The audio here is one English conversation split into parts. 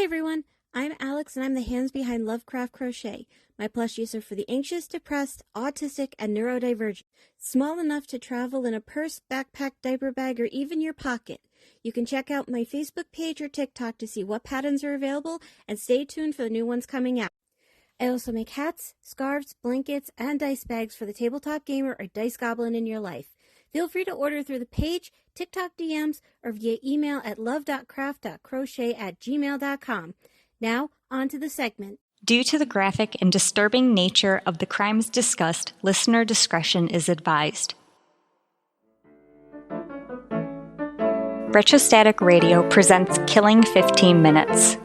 everyone, I'm Alex and I'm the hands behind Lovecraft Crochet. My plushies are for the anxious, depressed, autistic, and neurodivergent. Small enough to travel in a purse, backpack, diaper bag, or even your pocket. You can check out my Facebook page or TikTok to see what patterns are available and stay tuned for the new ones coming out. I also make hats, scarves, blankets, and dice bags for the tabletop gamer or dice goblin in your life. Feel free to order through the page, TikTok DMs, or via email at love.craft.crochet@gmail.com. Now, on to the segment. Due to the graphic and disturbing nature of the crimes discussed, listener discretion is advised. Retrostatic Radio presents Killing 15 Minutes.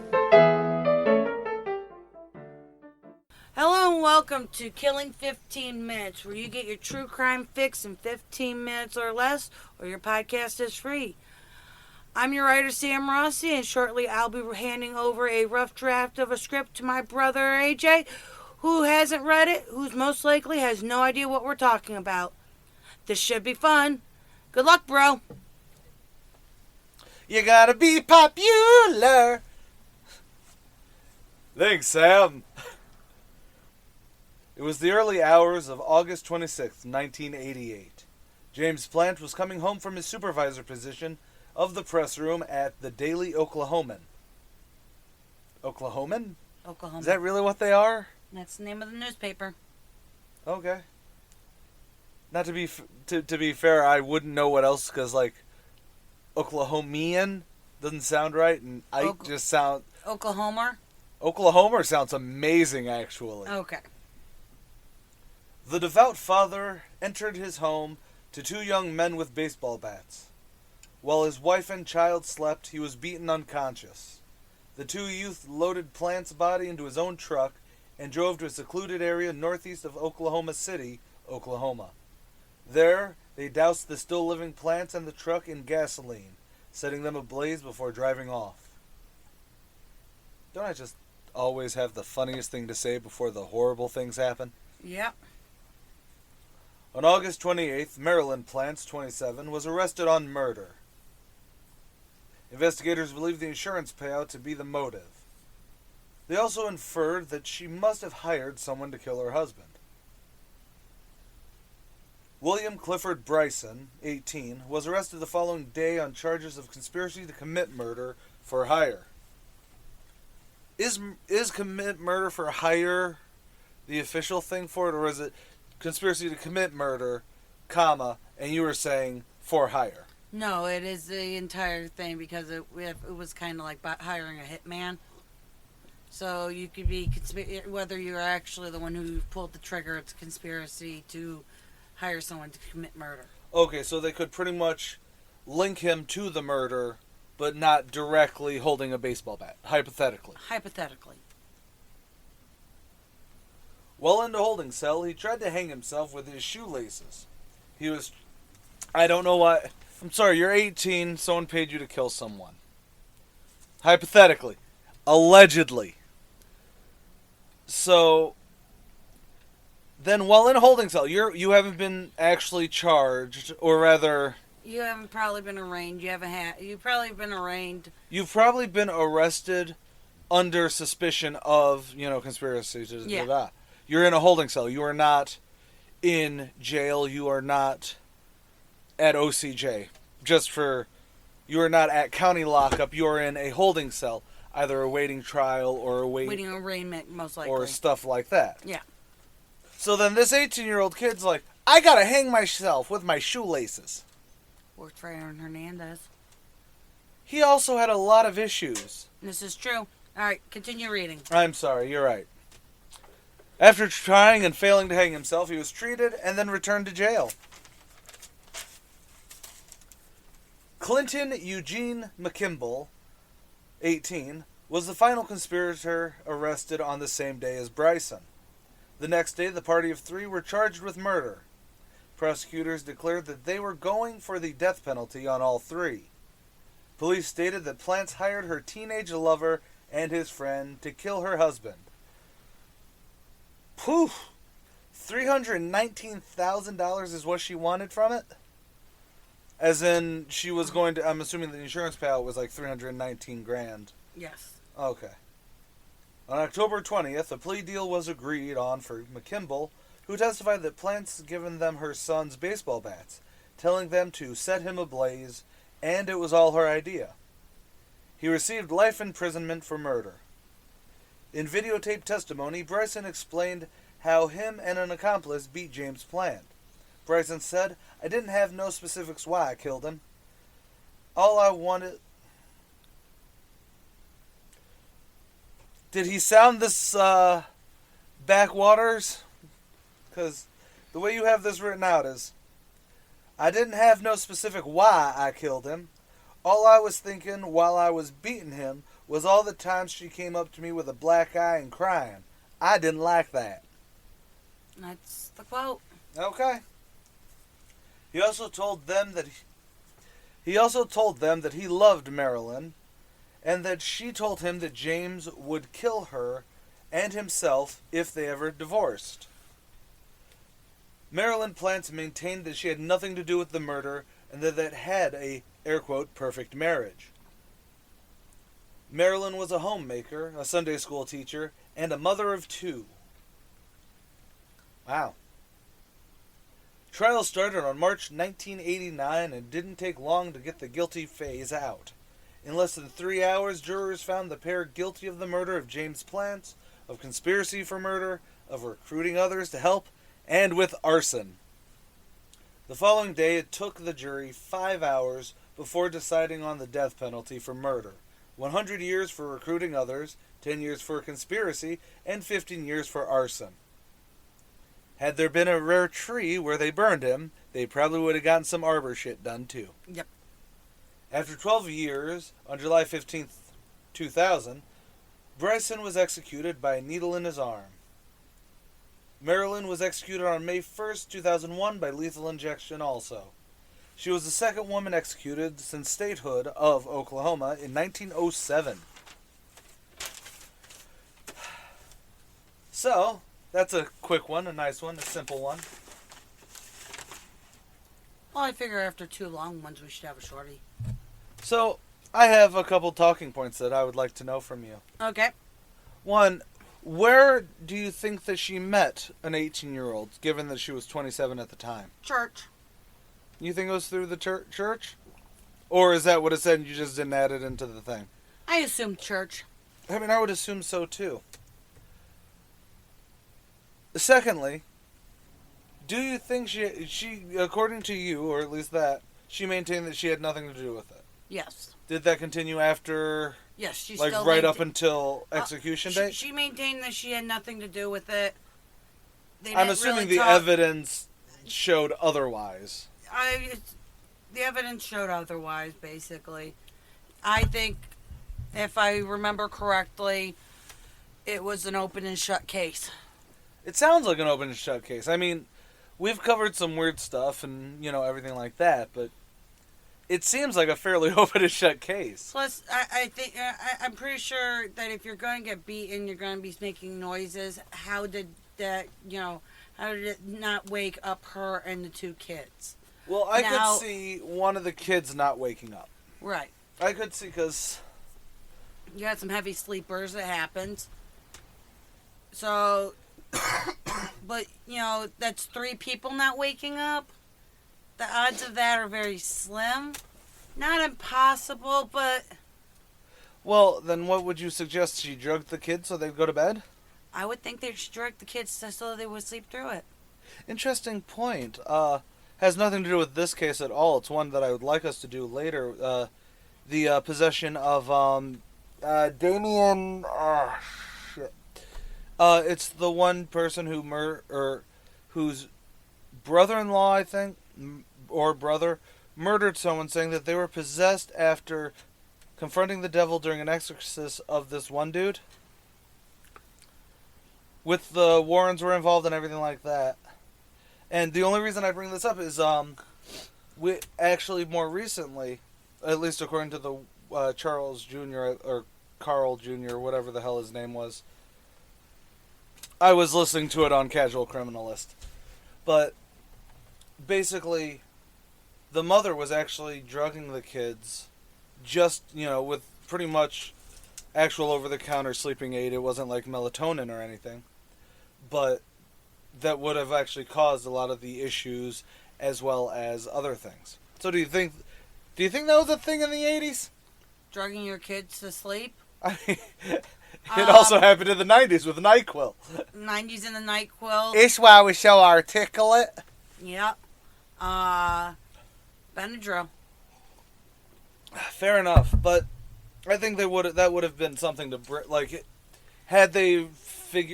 Hello and welcome to Killing 15 Minutes, where you get your true crime fix in 15 minutes or less, or your podcast is free. I'm your writer, Sam Rossi, and shortly I'll be handing over a rough draft of a script to my brother, AJ, who hasn't read it, who's most likely has no idea what we're talking about. This should be fun. Good luck, bro. You gotta be popular. Thanks, Sam. It was the early hours of August 26, 1988. James Plantz was coming home from his supervisor position of the press room at the Daily Oklahoman. Oklahoman? Oklahoma. Is that really what they are? That's the name of the newspaper. Okay. Not to be to be fair, I wouldn't know what else, because Oklahomian doesn't sound right, and Ike just sound... Oklahoma? Oklahoma sounds amazing, actually. Okay. The devout father entered his home to two young men with baseball bats. While his wife and child slept, he was beaten unconscious. The two youth loaded Plantz's body into his own truck and drove to a secluded area northeast of Oklahoma City, Oklahoma. There, they doused the still-living Plantz and the truck in gasoline, setting them ablaze before driving off. Don't I just always have the funniest thing to say before the horrible things happen? Yep. On August 28th, Marilyn Plants, 27, was arrested on murder. Investigators believe the insurance payout to be the motive. They also inferred that she must have hired someone to kill her husband. William Clifford Bryson, 18, was arrested the following day on charges of conspiracy to commit murder for hire. Is commit murder for hire the official thing for it, or is it conspiracy to commit murder, comma, and you were saying for hire? No, it is the entire thing, because it was kind of like hiring a hitman. So you could be, whether you're actually the one who pulled the trigger, it's a conspiracy to hire someone to commit murder. Okay, so they could pretty much link him to the murder, but not directly holding a baseball bat, hypothetically. Hypothetically. While in the holding cell, he tried to hang himself with his shoelaces. I don't know why. I'm sorry, you're 18, someone paid you to kill someone. Hypothetically. Allegedly. So, then while in a holding cell, you haven't been actually charged, or rather... You haven't probably been arraigned. You've probably been arraigned. You've probably been arrested under suspicion of, conspiracy to... Yeah. You're in a holding cell. You are not in jail. You are not at OCJ. You are not at county lockup. You are in a holding cell, either awaiting trial or awaiting arraignment, most likely. Or stuff like that. Yeah. So then this 18-year-old kid's like, I gotta hang myself with my shoelaces. Worked for Aaron Hernandez. He also had a lot of issues. This is true. Alright, continue reading. I'm sorry, you're right. After trying and failing to hang himself, he was treated and then returned to jail. Clinton Eugene McKimble, 18, was the final conspirator arrested on the same day as Bryson. The next day, the party of three were charged with murder. Prosecutors declared that they were going for the death penalty on all three. Police stated that Plantz hired her teenage lover and his friend to kill her husband. Poof! $319,000 is what she wanted from it? As in, she was going to... I'm assuming the insurance payout was like $319,000. Yes. Okay. On October 20th, a plea deal was agreed on for McKimble, who testified that Plantz had given them her son's baseball bats, telling them to set him ablaze, and it was all her idea. He received life imprisonment for murder. In videotaped testimony, Bryson explained how him and an accomplice beat James Plant. Bryson said, "I didn't have no specifics why I killed him. All I wanted..." Did he sound this, backwaters? Because the way you have this written out is, "I didn't have no specific why I killed him. All I was thinking while I was beating him was all the times she came up to me with a black eye and crying. I didn't like that." That's the quote. Okay. He also told them that he loved Marilyn, and that she told him that James would kill her and himself if they ever divorced. Marilyn Plants maintained that she had nothing to do with the murder and that had a, air quote, perfect marriage. Marilyn was a homemaker, a Sunday school teacher, and a mother of 2. Wow. Trial started on March 1989 and didn't take long to get the guilty phase out. In less than 3 hours, jurors found the pair guilty of the murder of James Plants, of conspiracy for murder, of recruiting others to help, and with arson. The following day, it took the jury 5 hours before deciding on the death penalty for murder. 100 years for recruiting others, 10 years for conspiracy, and 15 years for arson. Had there been a rare tree where they burned him, they probably would have gotten some arbor shit done too. Yep. After 12 years, on July 15th, 2000, Bryson was executed by a needle in his arm. Marilyn was executed on May 1st, 2001 by lethal injection also. She was the second woman executed since statehood of Oklahoma in 1907. So, that's a quick one, a nice one, a simple one. Well, I figure after 2 long ones, we should have a shorty. So, I have a couple talking points that I would like to know from you. Okay. One, where do you think that she met an 18-year-old, given that she was 27 at the time? Church. You think it was through the church? Or is that what it said and you just didn't add it into the thing? I assume church. I mean, I would assume so too. Secondly, do you think she, according to you, or at least that, she maintained that she had nothing to do with it? Yes. Did that continue after, Yes, she like, still right up until execution date? She maintained that she had nothing to do with it. I'm assuming the evidence showed otherwise. The evidence showed otherwise, basically. I think, if I remember correctly, it was an open and shut case. It sounds like an open and shut case. I mean, we've covered some weird stuff and, everything like that, but it seems like a fairly open and shut case. Plus, I'm pretty sure that if you're going to get beaten, you're going to be making noises. How did that, how did it not wake up her and the 2 kids? Well, I could see one of the kids not waking up. Right. I could see, because you had some heavy sleepers that happened. So, but, that's 3 people not waking up. The odds of that are very slim. Not impossible, but... Well, then what would you suggest? She drugged the kids so they'd go to bed? I would think they should drug the kids so they would sleep through it. Interesting point. Has nothing to do with this case at all. It's one that I would like us to do later. The possession of Damien... shit. It's the one person whose brother-in-law, I think, or brother, murdered someone, saying that they were possessed after confronting the devil during an exorcist of this one dude. With the Warrens were involved and everything like that. And the only reason I bring this up is, we actually more recently, at least according to the Charles Jr. or Carl Jr., whatever the hell his name was, I was listening to it on Casual Criminalist. But basically, the mother was actually drugging the kids just, with pretty much actual over-the-counter sleeping aid. It wasn't like melatonin or anything. But that would have actually caused a lot of the issues as well as other things. So do you think that was a thing in the 80s? Drugging your kids to sleep? I mean, it also happened in the 90s with NyQuil. 90s in the NyQuil. It's why we so articulate. Yep. Benadryl. Fair enough, but I think that would have been something to like. Had they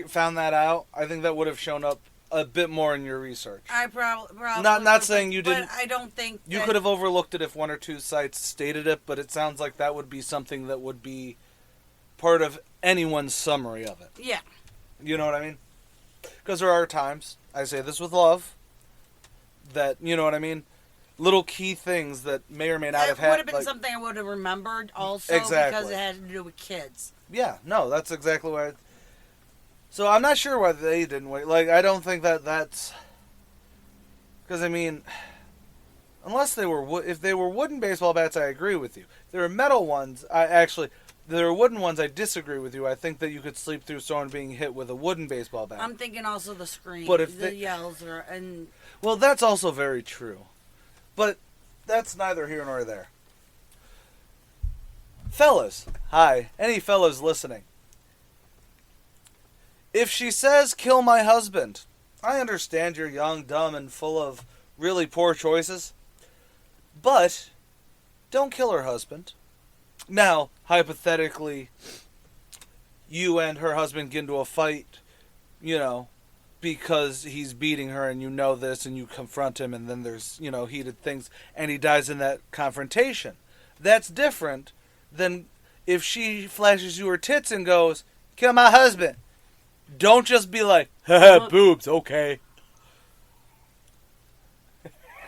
found that out, I think that would have shown up a bit more in your research. I probably not saying you didn't. But I don't think you could have overlooked it if one or two sites stated it, but it sounds like that would be something that would be part of anyone's summary of it. Yeah. You know what I mean? Because there are times, I say this with love, that, you know what I mean, little key things that may or may not have had. It would have been something I would have remembered also. Exactly. Because it had to do with kids. Yeah, no, that's exactly why. So I'm not sure why they didn't wait. Like, I don't think that's... Because, I mean, unless they were... If they were wooden baseball bats, I agree with you. If they were metal ones, there are wooden ones, I disagree with you. I think that you could sleep through someone being hit with a wooden baseball bat. I'm thinking also the scream. But if the yells are... and well, that's also very true. But that's neither here nor there. Fellas, hi. Any fellas listening? If she says, kill my husband, I understand you're young, dumb, and full of really poor choices. But don't kill her husband. Now, hypothetically, you and her husband get into a fight, you know, because he's beating her and you know this and you confront him and then there's, you know, heated things and he dies in that confrontation. That's different than if she flashes you her tits and goes, kill my husband. Don't just be like, haha, boobs, okay.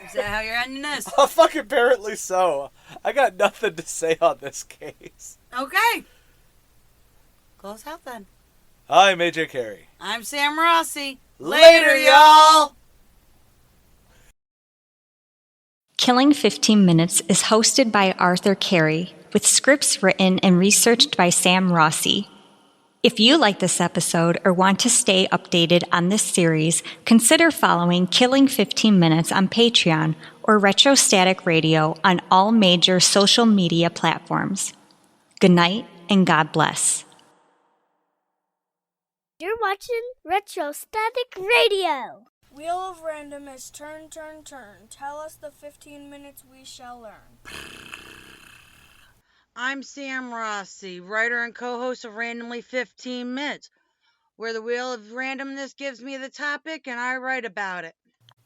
Is that how you're ending this? Oh, fucking apparently so. I got nothing to say on this case. Okay. Close out then. I'm AJ Carey. I'm Sam Rossi. Later, y'all! Killing 15 Minutes is hosted by Arthur Carey, with scripts written and researched by Sam Rossi. If you like this episode or want to stay updated on this series, consider following Killing 15 Minutes on Patreon or Retrostatic Radio on all major social media platforms. Good night and God bless. You're watching Retrostatic Radio. Wheel of Random is turn, turn, turn. Tell us the 15 minutes we shall learn. I'm Sam Rossi, writer and co-host of Randomly 15 Minutes, where the Wheel of Randomness gives me the topic and I write about it.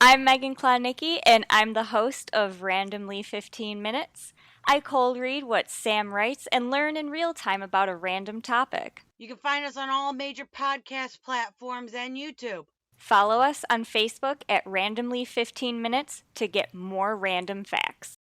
I'm Megan Klodnicki, and I'm the host of Randomly 15 Minutes. I cold read what Sam writes and learn in real time about a random topic. You can find us on all major podcast platforms and YouTube. Follow us on Facebook at Randomly 15 Minutes to get more random facts.